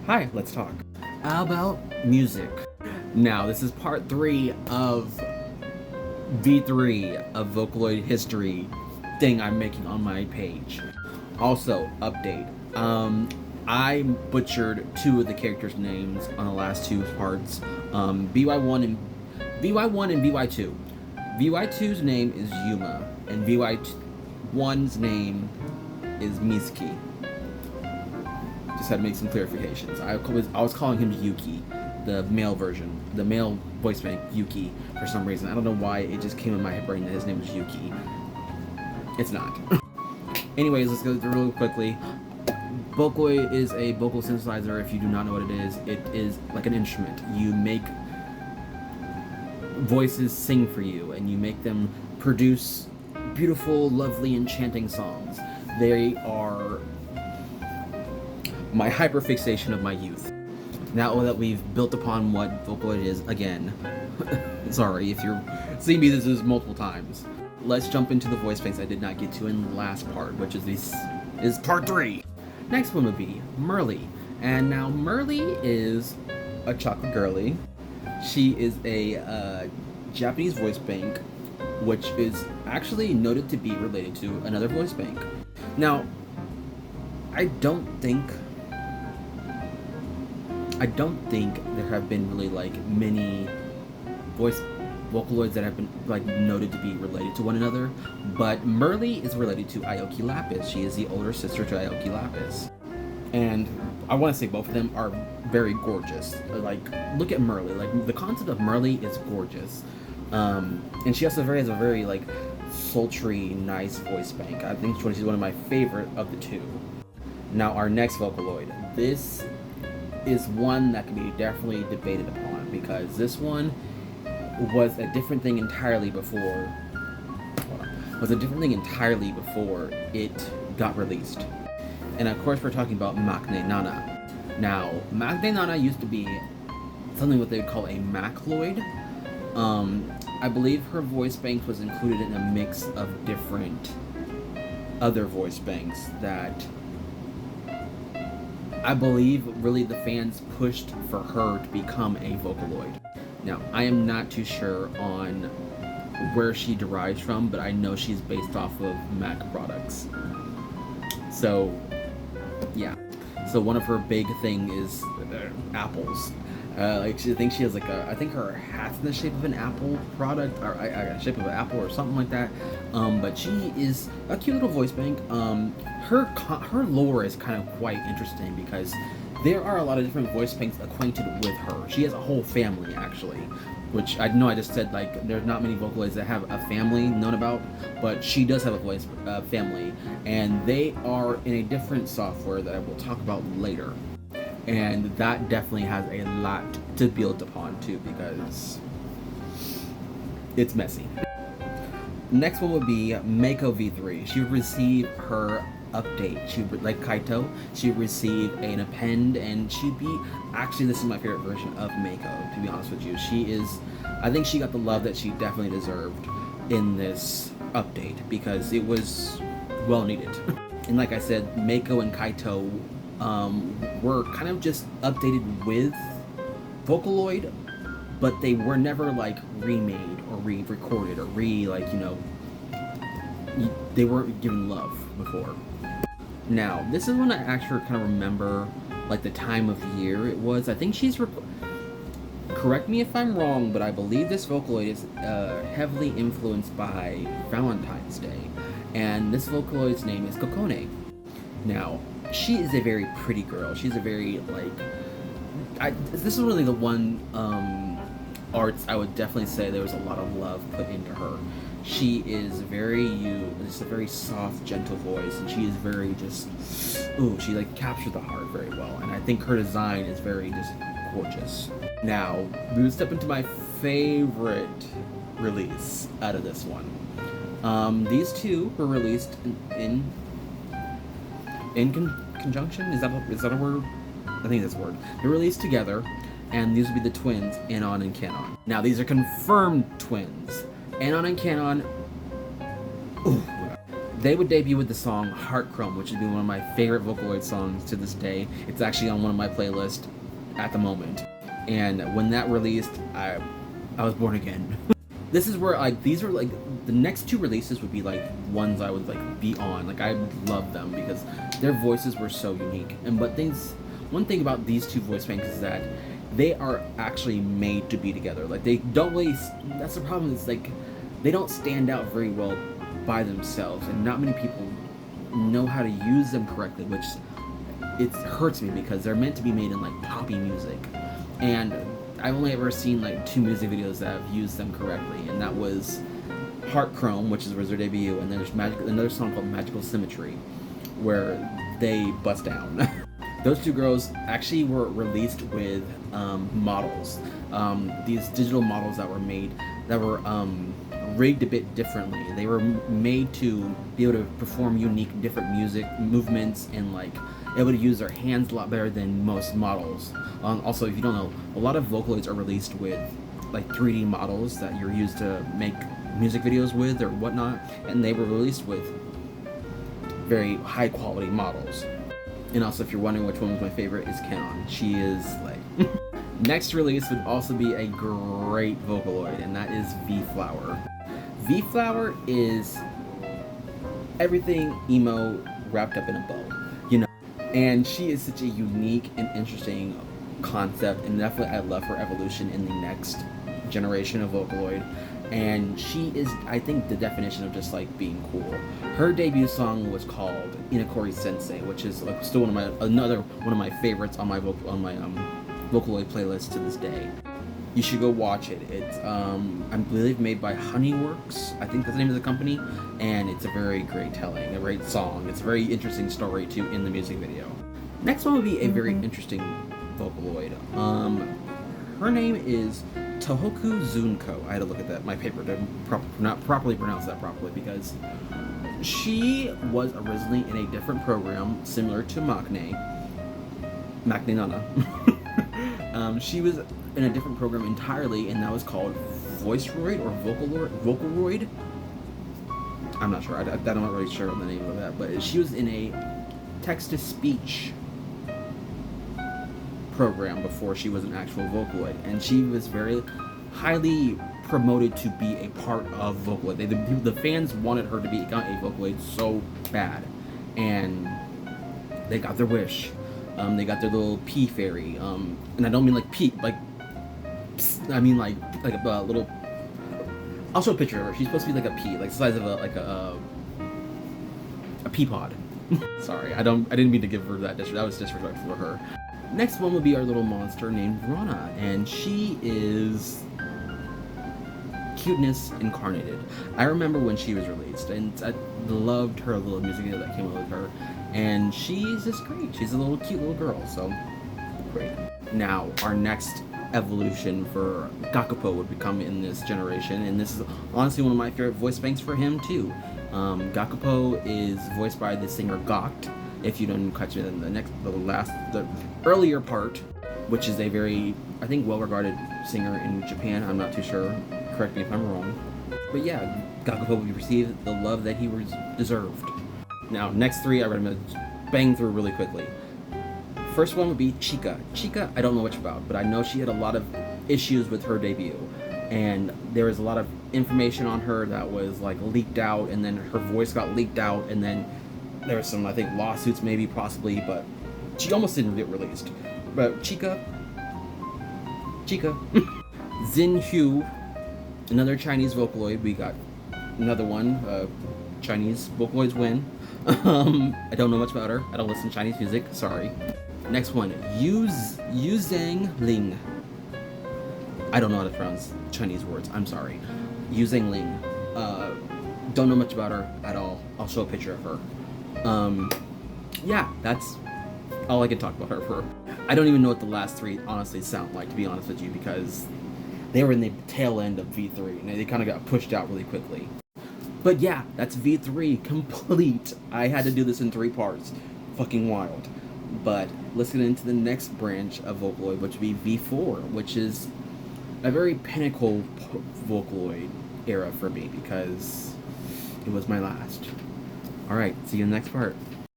Hi, let's talk. How about music? Now, this is part 3 of V3 of Vocaloid History thing I'm making on my page. Also, update. I butchered 2 of the characters' names on the last 2 parts. VY1 and VY2. VY2's name is Yuma, and VY1's name is Mizuki. Just had to make some clarifications. I was calling him Yuki, the male version, the male voice bank Yuki, for some reason. I don't know why it just came in my brain that his name was Yuki. It's not. Anyways, let's go through really quickly. Vocaloid is a vocal synthesizer. If you do not know what it is like an instrument. You make voices sing for you, and you make them produce beautiful, lovely, enchanting songs. They are my hyperfixation of my youth. Now that we've built upon what Vocaloid is again, sorry if you're seeing me this multiple times, let's jump into the voice banks I did not get to in the last part, which is part 3. Next one would be Merly. And now Merly is a chocolate girly. She is a Japanese voice bank, which is actually noted to be related to another voice bank. Now, I don't think there have been really like many Vocaloids that have been like noted to be related to one another, but Merly is related to Aoki Lapis. She is the older sister to Aoki Lapis, and I want to say both of them are very gorgeous. Like, look at Merly. Like, the concept of Merly is gorgeous, and she also has a very like sultry, nice voice bank. I think she's one of my favorite of the 2. Now, our next Vocaloid. This is one that can be definitely debated upon, because this one was a different thing entirely before it got released. And of course we're talking about Maknae Nana. Now, Maknae Nana used to be something what they would call a Macloid. I believe her voice bank was included in a mix of different other voice banks that I believe really the fans pushed for her to become a Vocaloid. Now, I am not too sure on where she derives from, but I know she's based off of Mac products. So, yeah. So one of her big thing is apples. I think she has like I think her hat's in the shape of an apple product, or shape of an apple or something like that. But she is a cute little voice bank. Her lore is kind of quite interesting, because there are a lot of different voice banks acquainted with her. She has a whole family, actually, which I know I just said, like, there's not many Vocaloids that have a family known about, but she does have a voice family, and they are in a different software that I will talk about later. And that definitely has a lot to build upon, too, because it's messy. Next one would be Mako V3. She would receive her update. She would, like Kaito, she would receive an append, and she'd be, actually this is my favorite version of Mako, to be honest with you. I think she got the love that she definitely deserved in this update, because it was well needed. And like I said, Mako and Kaito were kind of just updated with Vocaloid, but they were never like remade or re-recorded or they weren't given love before. Now, this is when I actually kind of remember like the time of year it was. I think she's correct me if I'm wrong, but I believe this Vocaloid is heavily influenced by Valentine's Day, and this Vocaloid's name is Kokone. Now, she is a very pretty girl. She's a very this is really the one arts I would definitely say there was a lot of love put into her. She is just a very soft, gentle voice, and she is very she like captures the heart very well, and I think her design is very just gorgeous. Now, we would step into my favorite release out of this one. These 2 were released in conjunction? Is that a word? I think that's a word. They're released together, and these would be the twins, Anon and Canon. Now, these are confirmed twins. Anon and Canon, They would debut with the song Heart Chrome, which would be one of my favorite Vocaloid songs to this day. It's actually on one of my playlists at the moment. And when that released, I was born again. This is where like these are like the next two releases would be like ones I would like be on. Like I love them because their voices were so unique. And one thing about these two voice banks is that they are actually made to be together. Like they don't really. That's the problem. Is like they don't stand out very well by themselves, and not many people know how to use them correctly, which it hurts me because they're meant to be made in like poppy music, and I've only ever seen like 2 music videos that have used them correctly, and that was Heart Chrome, which was their debut, and then there's another song called Magical Symmetry, where they bust down. Those two girls actually were released with models, these digital models that were made that were rigged a bit differently. They were made to be able to perform unique, different music movements and like able to use their hands a lot better than most models. Also, if you don't know, a lot of Vocaloids are released with like 3D models that you're used to make music videos with or whatnot, and they were released with very high quality models. And also, if you're wondering which one was my favorite, is Canon. She is like... Next release would also be a great Vocaloid, and that is V-Flower. V-Flower is everything emo wrapped up in a bow, you know? And she is such a unique and interesting concept, and definitely I love her evolution in the next generation of Vocaloid. And she is, I think, the definition of just like being cool. Her debut song was called Inakori Sensei, which is like still another one of my favorites on my Vocaloid playlist to this day. You should go watch it. It's I believe made by Honeyworks. I think that's the name of the company, and it's a very great telling, a great song. It's a very interesting story too in the music video. Next one would be a very interesting Vocaloid. Her name is Tohoku Zunko. I had to look at that, my paper to not properly pronounce that properly because she was originally in a different program similar to Maknae Nana. She was in a different program entirely, and that was called Voiceroid or Vocaloid. I'm not sure. I'm not really sure on the name of that, but she was in a text-to-speech program before she was an actual Vocaloid, and she was very highly promoted to be a part of Vocaloid. The fans wanted her to become a Vocaloid so bad, and they got their wish. They got their little pea fairy, and I don't mean like pea, like psst, I mean like a little. I'll show a picture of her. She's supposed to be like a pea, like the size of a pea pod. Sorry, I didn't mean to give her that disrespect. That was disrespectful for her. Next one will be our little monster named Rana, and she is cuteness incarnated. I remember when she was released, and I loved her little music video that came out with her, and she's just great. She's a little cute little girl, so great. Now, our next evolution for Gakupo would become in this generation, and this is honestly one of my favorite voice banks for him too. Gakupo is voiced by the singer Gakt. If you don't catch it in the earlier part, which is a very, I think, well-regarded singer in Japan. I'm not too sure. Correct me if I'm wrong. But yeah, Gakupo will receive the love that he deserved. Now, next three, I'm going to bang through really quickly. First one would be Chika. Chika, I don't know much about, but I know she had a lot of issues with her debut. And there was a lot of information on her that was like leaked out, and then her voice got leaked out, and then there were some, I think, lawsuits maybe, possibly, but she almost didn't get released. But Chika. Xin Hu, another Chinese Vocaloid. We got another one, Chinese Vocaloids win. I don't know much about her. I don't listen to Chinese music, sorry. Next one, Yu Zhang Ling. I don't know how to pronounce Chinese words, I'm sorry. Yu Zhang Ling. Don't know much about her at all. I'll show a picture of her. Yeah, that's all I can talk about her for. I don't even know what the last three honestly sound like, to be honest with you, because they were in the tail end of V3, and they kind of got pushed out really quickly. But yeah, that's V3 complete. I had to do this in 3 parts. Fucking wild. But let's get into the next branch of Vocaloid, which would be V4, which is a very pinnacle Vocaloid era for me, because it was my last. Alright, see you in the next part.